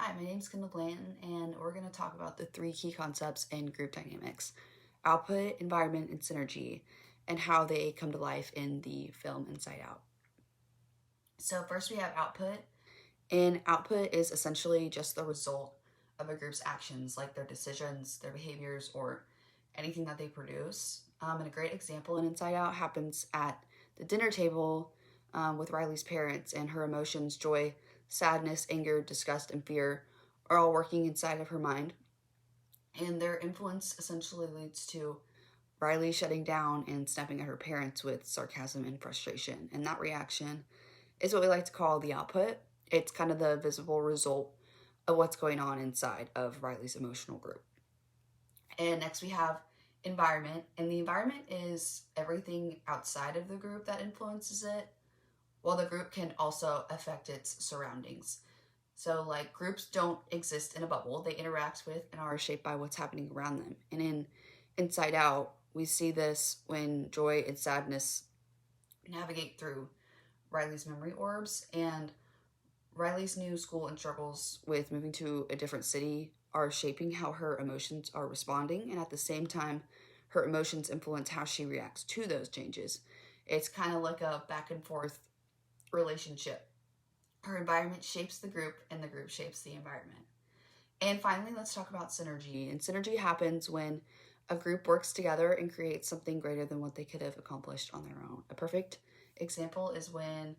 Hi, my name is Kendall Blanton, and we're going to talk about the three key concepts in group dynamics: output, environment, and synergy, and how they come to life in the film Inside Out. So, first we have output, and output is essentially just the result of a group's actions, like their decisions, their behaviors, or anything that they produce. And a great example in Inside Out happens at the dinner table with Riley's parents, and her emotions, joy, sadness, anger, disgust, and fear, are all working inside of her mind. And their influence essentially leads to Riley shutting down and snapping at her parents with sarcasm and frustration. And that reaction is what we like to call the output. It's kind of the visible result of what's going on inside of Riley's emotional group. And next we have environment. And the environment is everything outside of the group that influences it, while the group can also affect its surroundings. So, like, groups don't exist in a bubble. They interact with and are shaped by what's happening around them. And in Inside Out, we see this when joy and sadness navigate through Riley's memory orbs, and Riley's new school and struggles with moving to a different city are shaping how her emotions are responding, and at the same time, her emotions influence how she reacts to those changes. It's kind of like a back and forth relationship. Her environment shapes the group, and the group shapes the environment. And finally, let's talk about synergy. And synergy happens when a group works together and creates something greater than what they could have accomplished on their own. A perfect example is when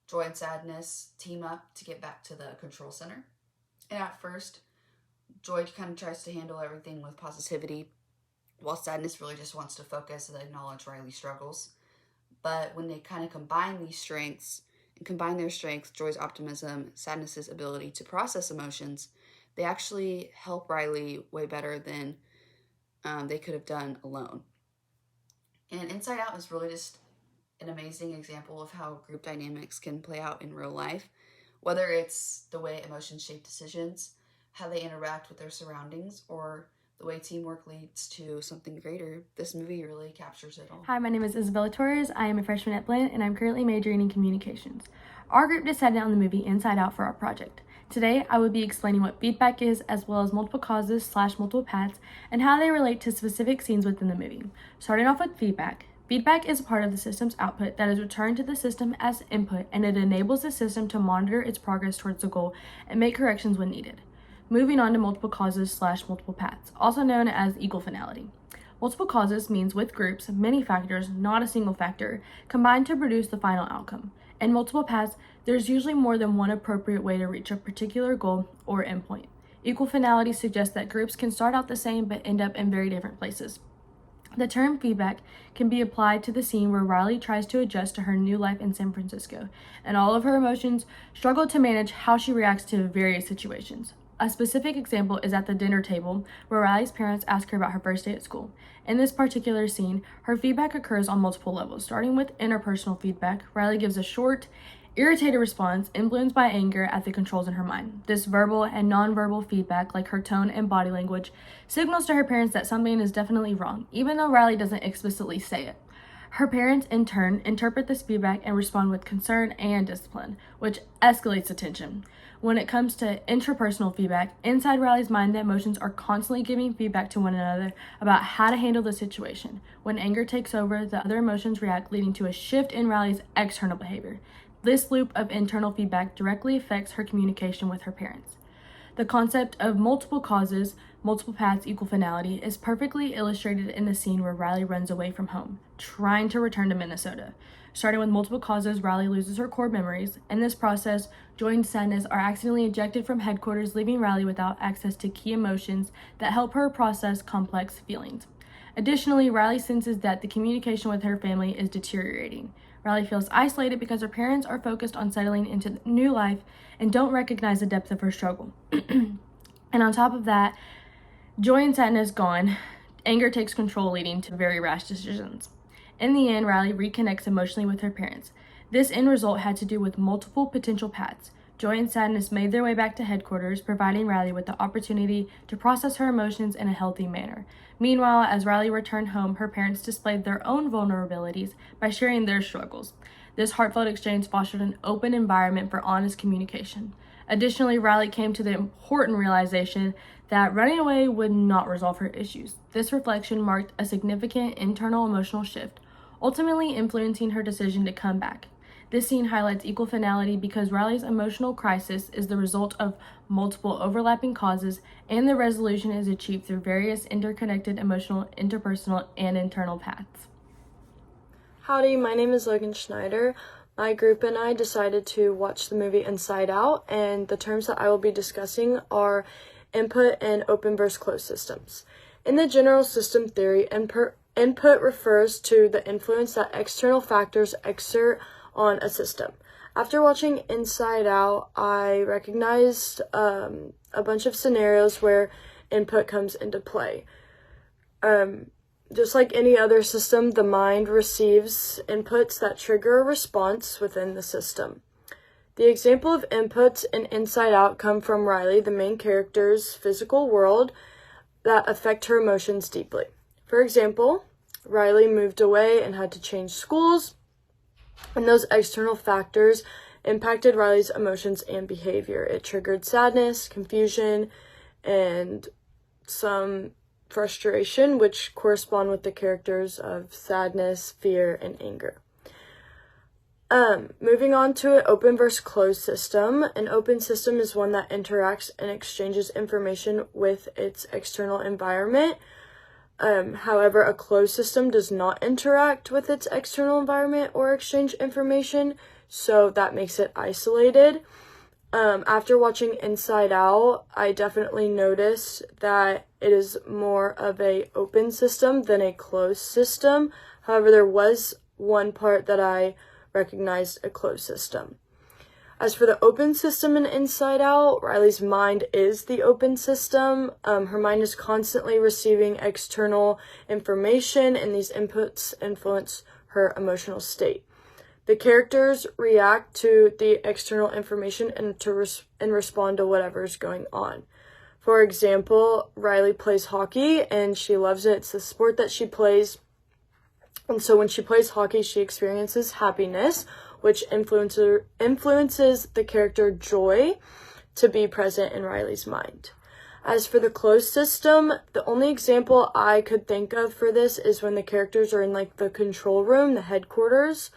joy and sadness team up to get back to the control center. And at first, joy kind of tries to handle everything with positivity, while sadness really just wants to focus and acknowledge Riley's struggles. But when they kind of combine their strengths, joy's optimism, sadness's ability to process emotions, they actually help Riley way better than they could have done alone. And Inside Out is really just an amazing example of how group dynamics can play out in real life, whether it's the way emotions shape decisions, how they interact with their surroundings, or the way teamwork leads to something greater. This movie really captures it all. Hi, my name is Isabella Torres. I am a freshman at Blanton, and I'm currently majoring in communications. Our group decided on the movie Inside Out for our project. Today, I will be explaining what feedback is, as well as multiple causes / multiple paths, and how they relate to specific scenes within the movie. Starting off with feedback. Feedback is a part of the system's output that is returned to the system as input, and it enables the system to monitor its progress towards the goal and make corrections when needed. Moving on to multiple causes / multiple paths, also known as equal finality. Multiple causes means with groups, many factors, not a single factor, combine to produce the final outcome. In multiple paths, there's usually more than one appropriate way to reach a particular goal or endpoint. Equal finality suggests that groups can start out the same but end up in very different places. The term feedback can be applied to the scene where Riley tries to adjust to her new life in San Francisco, and all of her emotions struggle to manage how she reacts to various situations. A specific example is at the dinner table, where Riley's parents ask her about her first day at school. In this particular scene, her feedback occurs on multiple levels. Starting with interpersonal feedback, Riley gives a short, irritated response influenced by anger at the controls in her mind. This verbal and nonverbal feedback, like her tone and body language, signals to her parents that something is definitely wrong, even though Riley doesn't explicitly say it. Her parents, in turn, interpret this feedback and respond with concern and discipline, which escalates the tension. When it comes to intrapersonal feedback, inside Riley's mind, the emotions are constantly giving feedback to one another about how to handle the situation. When anger takes over, the other emotions react, leading to a shift in Riley's external behavior. This loop of internal feedback directly affects her communication with her parents. The concept of multiple causes, multiple paths equal finality is perfectly illustrated in the scene where Riley runs away from home, trying to return to Minnesota. Starting with multiple causes, Riley loses her core memories. In this process, joy and sadness are accidentally ejected from headquarters, leaving Riley without access to key emotions that help her process complex feelings. Additionally, Riley senses that the communication with her family is deteriorating. Riley feels isolated because her parents are focused on settling into the new life and don't recognize the depth of her struggle. And on top of that, joy and sadness gone, anger takes control, leading to very rash decisions. In the end, Riley reconnects emotionally with her parents. This end result had to do with multiple potential paths. Joy and sadness made their way back to headquarters, providing Riley with the opportunity to process her emotions in a healthy manner. Meanwhile, as Riley returned home, her parents displayed their own vulnerabilities by sharing their struggles. This heartfelt exchange fostered an open environment for honest communication. Additionally, Riley came to the important realization that running away would not resolve her issues. This reflection marked a significant internal emotional shift, ultimately influencing her decision to come back. This scene highlights equal finality because Riley's emotional crisis is the result of multiple overlapping causes, and the resolution is achieved through various interconnected emotional, interpersonal, and internal paths. Howdy, my name is Logan Schneider. My group and I decided to watch the movie Inside Out, and the terms that I will be discussing are input and open versus closed systems. In the general system theory, input refers to the influence that external factors exert on a system. After watching Inside Out, I recognized a bunch of scenarios where input comes into play. Just like any other system, the mind receives inputs that trigger a response within the system. The example of inputs in Inside Out come from Riley, the main character's physical world, that affect her emotions deeply. For example, Riley moved away and had to change schools, and those external factors impacted Riley's emotions and behavior. It triggered sadness, confusion, and some frustration, which correspond with the characters of sadness, fear, and anger. Moving on to an open versus closed system. An open system is one that interacts and exchanges information with its external environment. However, a closed system does not interact with its external environment or exchange information, so that makes it isolated. After watching Inside Out, I definitely noticed that it is more of a open system than a closed system. However, there was one part that I recognized a closed system. As for the open system in Inside Out, Riley's mind is the open system. Her mind is constantly receiving external information, and these inputs influence her emotional state. The characters react to the external information and respond to whatever is going on. For example, Riley plays hockey and she loves it. It's the sport that she plays. And so when she plays hockey, she experiences happiness, which influences the character Joy to be present in Riley's mind. As for the closed system, the only example I could think of for this is when the characters are in like the control room, the headquarters.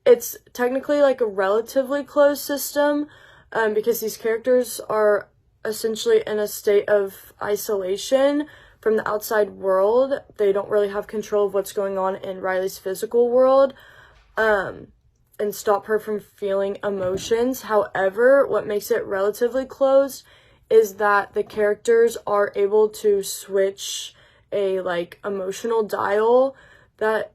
It's technically like a relatively closed system, because these characters are essentially in a state of isolation from the outside world. They don't really have control of what's going on in Riley's physical world, and stop her from feeling emotions. However, what makes it relatively closed is that the characters are able to switch a like emotional dial that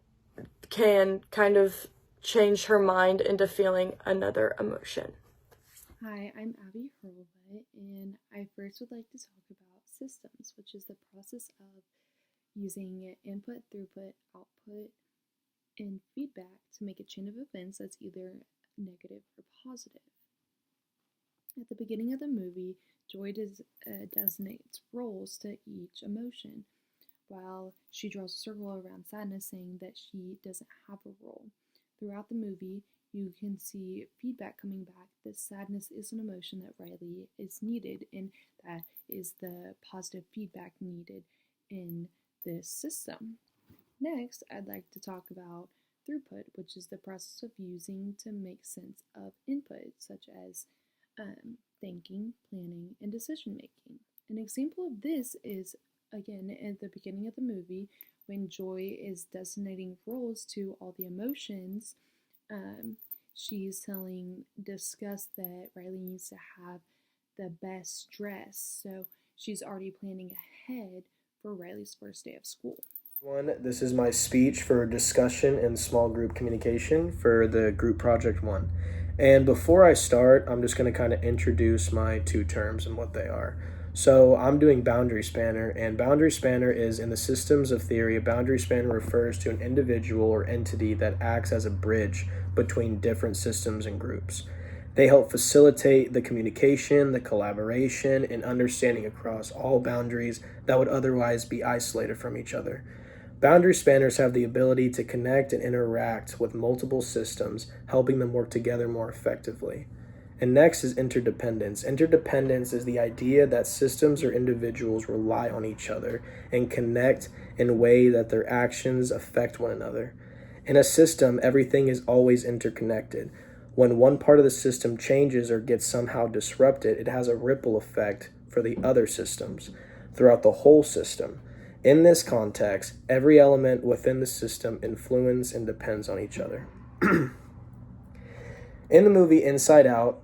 can kind of change her mind into feeling another emotion. Hi, I'm Abby Hurlbut, and I first would like to talk about systems, which is the process of using input, throughput, output, and feedback to make a chain of events that's either negative or positive. At the beginning of the movie, Joy designates roles to each emotion, while she draws a circle around sadness, saying that she doesn't have a role. Throughout the movie, you can see feedback coming back that sadness is an emotion that Riley is needed, and that is the positive feedback needed in this system. Next, I'd like to talk about throughput, which is the process of using to make sense of input, such as thinking, planning, and decision making. An example of this is, again, at the beginning of the movie, when Joy is designating roles to all the emotions. She's telling Disgust that Riley needs to have the best dress, so she's already planning ahead for Riley's first day of school. This is my speech for discussion and small group communication for the group project 1. And before I start, I'm just going to kind of introduce my two terms and what they are. So I'm doing boundary spanner, and boundary spanner is, in the systems of theory, a boundary spanner refers to an individual or entity that acts as a bridge between different systems and groups. They help facilitate the communication, the collaboration, and understanding across all boundaries that would otherwise be isolated from each other. Boundary spanners have the ability to connect and interact with multiple systems, helping them work together more effectively. And next is interdependence. Interdependence is the idea that systems or individuals rely on each other and connect in a way that their actions affect one another. In a system, everything is always interconnected. When one part of the system changes or gets somehow disrupted, it has a ripple effect for the other systems throughout the whole system. In this context, every element within the system influences and depends on each other. In the movie Inside Out,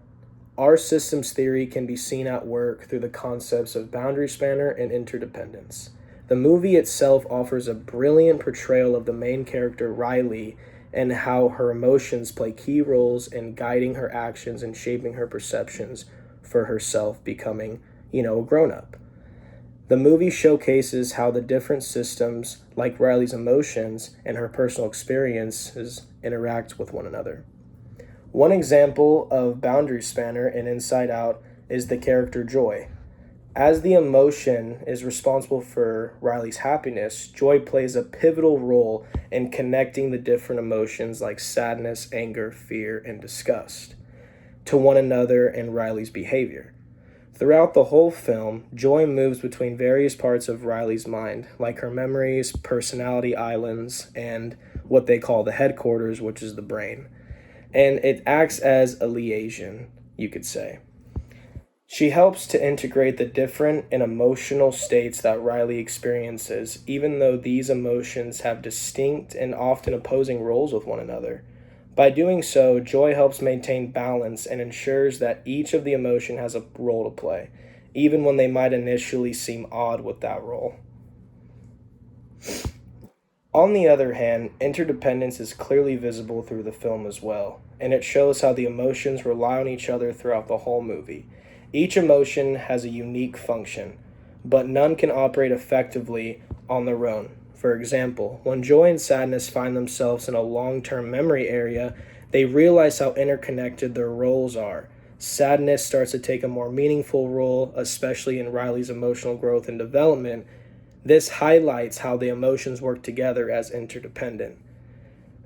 our systems theory can be seen at work through the concepts of boundary spanner and interdependence. The movie itself offers a brilliant portrayal of the main character, Riley, and how her emotions play key roles in guiding her actions and shaping her perceptions for herself becoming, a grown-up. The movie showcases how the different systems, like Riley's emotions and her personal experiences, interact with one another. One example of boundary spanner in Inside Out is the character Joy. As the emotion is responsible for Riley's happiness, joy plays a pivotal role in connecting the different emotions like sadness, anger, fear, and disgust to one another and Riley's behavior. Throughout the whole film, Joy moves between various parts of Riley's mind, like her memories, personality islands, and what they call the headquarters, which is the brain. And it acts as a liaison, you could say. She helps to integrate the different and emotional states that Riley experiences, even though these emotions have distinct and often opposing roles with one another. By doing so, Joy helps maintain balance and ensures that each of the emotion has a role to play, even when they might initially seem odd with that role. On the other hand, interdependence is clearly visible through the film as well, and it shows how the emotions rely on each other throughout the whole movie. Each emotion has a unique function, but none can operate effectively on their own. For example, when joy and sadness find themselves in a long-term memory area, they realize how interconnected their roles are. Sadness starts to take a more meaningful role, especially in Riley's emotional growth and development. This highlights how the emotions work together as interdependent.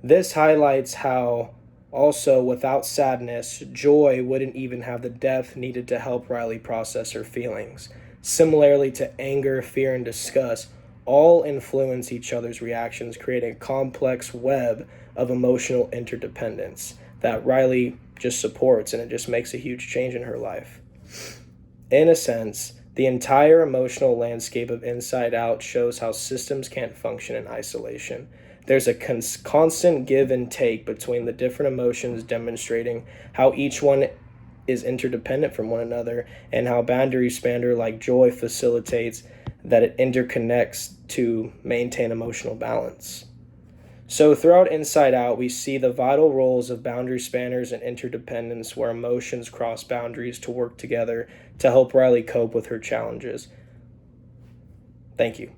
This highlights how, also, without sadness, joy wouldn't even have the depth needed to help Riley process her feelings. Similarly to anger, fear, and disgust, all influence each other's reactions, creating a complex web of emotional interdependence that Riley just supports, and it just makes a huge change in her life. In a sense, the entire emotional landscape of Inside Out shows how systems can't function in isolation. There's a constant give and take between the different emotions, demonstrating how each one is interdependent from one another, and how boundary spanner like joy facilitates that it interconnects to maintain emotional balance. So throughout Inside Out, we see the vital roles of boundary spanners and interdependence, where emotions cross boundaries to work together to help Riley cope with her challenges. Thank you.